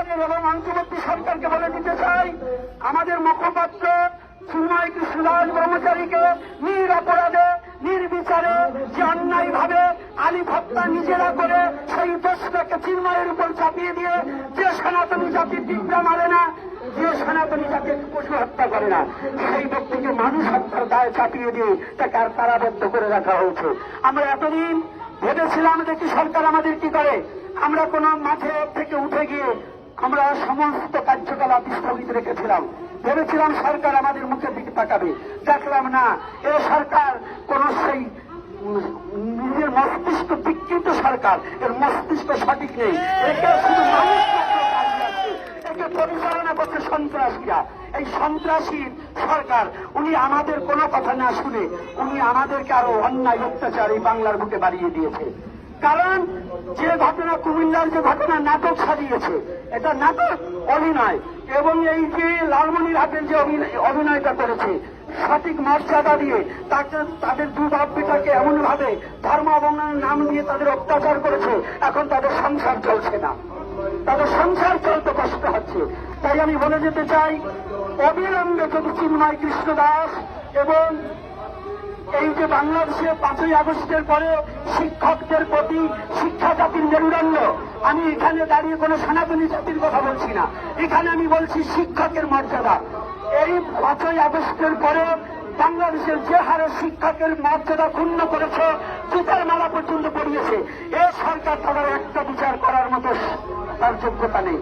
আমাদের এবং অন্তর্বর্তী সরকারকে বলে দিতে চাই, আমাদের মুখপাত্র চিন্ময় কৃষ্ণ দাস ব্রহ্মচারীকে নিরপরাধে নির্বিচারে যে অন্যায় ভাবে আলিফ হত্যা নিজেরা করে সেই দোষটাকে চিন্ময়ের উপর চাপিয়ে দিয়ে যে সনাতনী জাতির দিকটা মারে না, যে সনাতনী জাতির পশু হত্যা করে না, সেই ব্যক্তিকে মানুষ হত্যার দায় চাপিয়ে দিয়ে তাকে আর কারাবদ্ধ করে রাখা হয়েছে। আমরা এতদিন ভেবেছিলাম দেখি সরকার আমাদের কি করে, আমরা কোন মাঠে থেকে উঠে গিয়ে আমরা সমস্ত কার্যকলাপ স্থগিত রেখেছিলাম, ভেবেছিলাম সরকার আমাদের মুখের দিকে তাকাবে। দেখলাম না, এ সরকার কোন সেই নিজের মস্তিষ্ক বিকৃত সরকার, এর মস্তিষ্ক সঠিক নেই, একে শুধু মানুষ একে পরিচালনা করছে সন্ত্রাসীরা। এই সন্ত্রাসী সরকার উনি আমাদের কোনো কথা না শুনে উনি আমাদেরকে আরো অন্যায় অত্যাচার এই বাংলার বুকে বাড়িয়ে দিয়েছে। কারণ যে ঘটনা কুমিল্লার যে ঘটনা নাটক সাজিয়েছে, এটা নাটক অভিনয়, এবং এই যে লালমনিরহাটের যে অভিনয়টা করেছে সঠিক মর্যাদা দিয়ে তাদের দু বাপ বেটাকে এমন ভাবে ধর্ম অবমাননার নাম দিয়ে তাদের অত্যাচার করেছে, এখন তাদের সংসার চলছে না, তাদের সংসার চলতে কষ্ট হচ্ছে। তাই আমি বলে যেতে চাই, অবিলম্বে যদি চিন্ময় কৃষ্ণ দাস এবং এই যে বাংলাদেশে 5ই আগস্টের পরে শিক্ষকদের প্রতি শিক্ষা জাতির মেরুদণ্ড, আমি এখানে দাঁড়িয়ে কোনো সনাতনী জাতির কথা বলছি না, এখানে আমি বলছি শিক্ষকের মর্যাদা। এই 5ই আগস্টের পরে বাংলাদেশের যে হারে শিক্ষকের মর্যাদা ক্ষুণ্ণ করেছে, জুতার মালা পর্যন্ত পড়িয়েছে, এ সরকার তাদের একটা বিচার করার মতো তার যোগ্যতা নেই।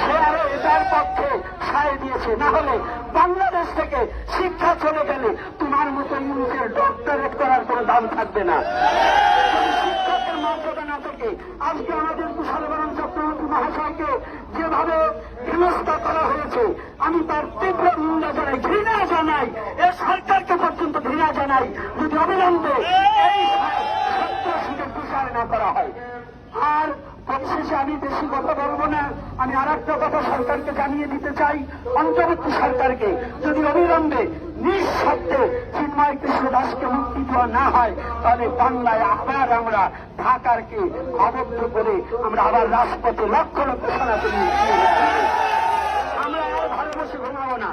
সে আরো এটার পক্ষে সায় দিয়েছে, না হলে বাংলাদেশ থেকে শিক্ষা চলে গেলে তোমার মতো ইউনিটের ডক্টরেট করার কোনো দাম থাকবে না। শিক্ষকের মর্যাদা না থাকে, আজকে আমাদের কুশলবরণ চক্রবর্তী মহাশয়কে যেভাবে হেনস্থা করা হয়েছে, আমি তার তীব্র নিন্দা জানাই, ঘৃণা জানাই, এ সরকারকে পর্যন্ত ঘৃণা জানাই যদি অবিলম্বে এই সন্ত্রাসীদের বিচার না করা হয়। আর পরিশেষে আমি বেশি কথা বলবো না, আমি আর একটা কথা সরকারকে জানিয়ে দিতে চাই, অন্তর্বর্তী সরকারকে যদি অবিলম্বে নিঃশব্দে চিন্ময় কৃষ্ণ দাসকে মুক্তি দেওয়া না হয়, তাহলে বাংলায় আবার আমরা ঢাকারকে আবদ্ধ করে আমরা আবার রাজপথে লক্ষ লক্ষ সনাতনী আমরা আর ঘরে বসে ঘুমাবো না।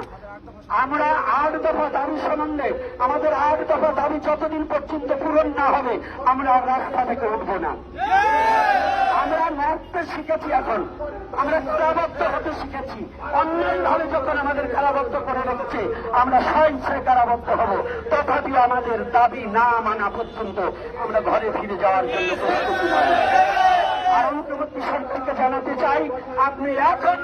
আমরা 8 দফা দাবি সম্বন্ধে আমাদের 8 দফা দাবি যতদিন পর্যন্ত পূরণ না হবে আমরা আর রাস্তা থেকে উঠবো না। আমরা মরতে শিখেছি, এখন আমরা কারাবদ্ধ হতে শিখেছি। অন্যায় ভাবে যখন আমাদের কারাবদ্ধ করে রেখেছে আমরা স্বইচ্ছায় কারাবদ্ধ হব, তথাপি আমাদের দাবি না মানা পর্যন্ত আমরা ঘরে ফিরে যাওয়ার জন্য প্রস্তুতি নয়। আর অন্তর্বর্তী সরকারকে জানাতে চাই, আপনি এখন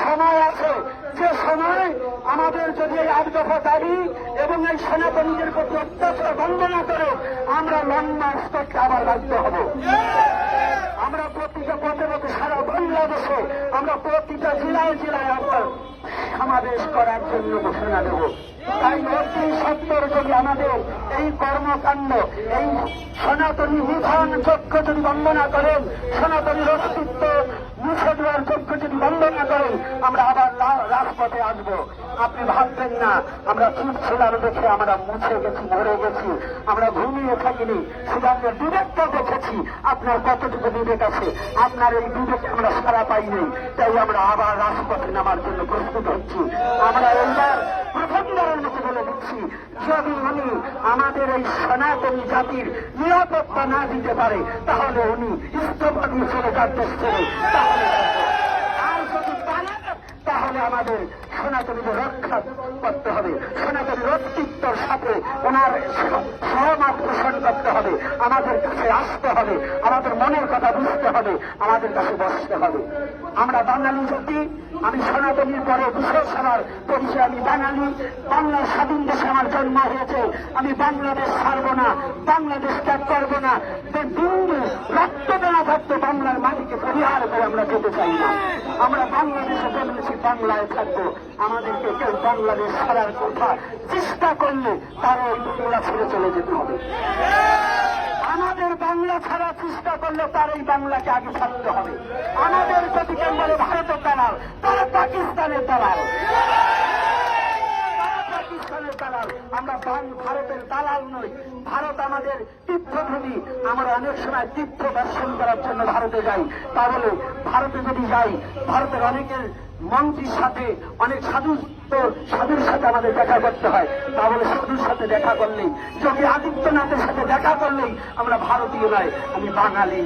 সময় আছে, যে সময় আমাদের যদি এই 8 দফা দাবি এবং এই সনাতনীদের প্রতি অত্যাচার বন্ধ না করে আমরা লং মার্চ করতে আবার বাধ্য হব। আমরা প্রতিটা পথে পথে সারা বাংলাদেশে আমরা প্রতিটা জেলায় জেলায় আপনার সমাবেশ করার জন্য ঘোষণা দেব। তাই অতি সত্তর যদি আমাদের এই কর্মকাণ্ড, এই সনাতনী নিধন যজ্ঞ যদি বন্ধ না করেন, সনাতনীর অস্তিত্ব মুছে দেওয়ার যজ্ঞ যদি বন্ধ না করেন, আমরা আবার রাজপথে আসব। আপনি ভাববেন না আমরা চুপ ছিলাম দেখে আমরা মুছে গেছি, মরে গেছি, আমরা ঘুমিয়ে থাকিনি, শুধু আপনার বিবেকটা দেখেছি। আপনার কতটুকু বিবেক আছে, আপনার এই বিবেকে আমরা সারা পাইনি, তাই আমরা আবার রাজপথে নামার জন্য প্রস্তুত হচ্ছি। আমরা এইবার প্রথমবারের মতো বলে দিচ্ছি, যদি উনি আমাদের এই সনাতনী জাতির নিরাপত্তা না দিতে পারে তাহলে উনি ইস্তফা দিয়ে চলে যান দেশ ছেড়ে। আর যদি পারে তাহলে আমাদের সনাতনীদের রক্ষা করতে হবে, সনাতনীর অস্তিত্বর সাথে ওনার সহমত পোষণ করতে হবে, আমাদের কাছে আসতে হবে, আমাদের মনের কথা বুঝতে হবে, আমাদের কাছে বসতে হবে। আমরা বাঙালি জাতি, আমি সনাতনীর পরে বিশেষ আমার পরিচয়, আমি বাঙালি, বাংলার স্বাধীন দেশে আমার জন্ম হয়েছে, আমি বাংলাদেশ ছাড়বো না, বাংলাদেশ ত্যাগ করবো না, বিন্দু রক্ত দেওয়া থাকতে বাংলার মাটিকে পরিহার করে আমরা যেতে চাই না। আমরা বাংলাদেশে জন্মেছি, বাংলায় থাকবো, আমাদেরকে কেউ বাংলাদেশ ছাড়ার কথা চেষ্টা করলে তার ওই বাংলা ছেড়ে চলে যেতে হবে। আমাদের বাংলা ছাড়া চেষ্টা করলে তার এই বাংলাকে আগে ছাড়তে হবে। আমাদের যদি কেউ বলে ভারতের দালাল, তারা পাকিস্তানের দালাল, তারা পাকিস্তানের দালাল। দালাল। আমরা ভারতের দালাল নই, ভারত আমাদের তীর্থভূমি। আমরা অনেক সময় তীর্থ দর্শন করার জন্য ভারতে যাই। তাহলে ভারতে যদি যাই, ভারতের অনেকের মন্ত্রীর সাথে, অনেক সাধুর সাথে আমাদের দেখা করতে হয়। তাহলে সাধুর সাথে দেখা করলেই, যোগী আদিত্যনাথের সাথে দেখা করলেই আমরা ভারতীয় নয়, আমি বাঙালি।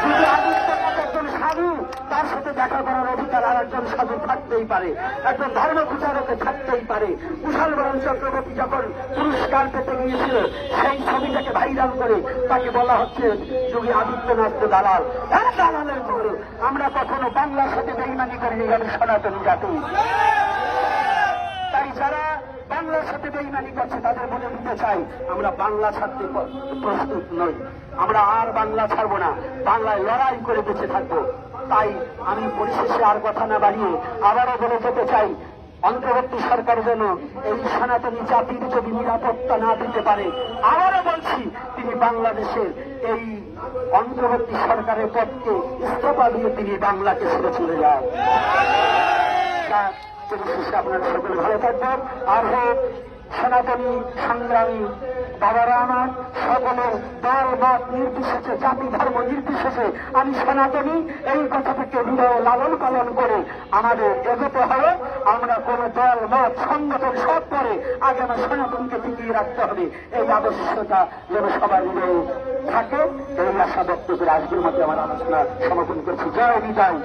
যোগী আদিত্যনাথ একজন সাধু, তার সাথে দেখা করার অধিকার আর একজন সাধু থাকতেই পারে, একজন ধর্ম প্রচারকে থাকতেই পারে। কুশাল বরণ চক্রবর্তী যখন পুরস্কার পেতে গিয়েছিল, সেই ছবিটাকে ভাইরাল করে তাকে বলা হচ্ছে যোগী আদিত্যনাথ দালাল। হ্যাঁ, দালালের গুরু। আমরা কখনো বাংলার সাথে বেইমানি করিনি, আমি সনাতনী জাতি। তাই যারা বাংলার সাথে বেইমানি করছে তাদের বলে দিতে চাই, আমরা বাংলা ছাড়তে প্রস্তুত নই। আমরা আর বাংলা ছাড়বো না, বাংলায় লড়াই করে বেঁচে থাকবো। তাই আমি পরিশেষে আর কথা না বাড়িয়ে আবারও বলে যেতে চাই, অন্তর্বর্তী সরকার যেন এই সনাতনী জাতির যদি নিরাপত্তা না দিতে পারে, আবারও বলছি তিনি বাংলাদেশের এই অন্তর্বর্তী সরকারের পদকে ইস্তফা দিয়ে তিনি বাংলাকে ছেড়ে চলে যান। পরিশেষে আপনারা সকলে ভালো থাকবেন। আর সনাতনী সংগ্রামী বাবারা আমার, সকলের দল মত নির্বিশেষে, জাতি ধর্ম নির্বিশেষে আমি সনাতনী, এই কথাটাকে হৃদয়ে লালন পালন করে আমাদের এগোতে হবে। আমরা কোন দল মত সংগঠন সব করে আগে আমার সনাতনকে টিকিয়ে রাখতে হবে, এই আবশ্যকতা যেন সবার হৃদয়ে থাকে। এই আশা ব্যক্ত করে আজকের মধ্যে আমার আলোচনা সমাপন করছি। জয় বিজয়।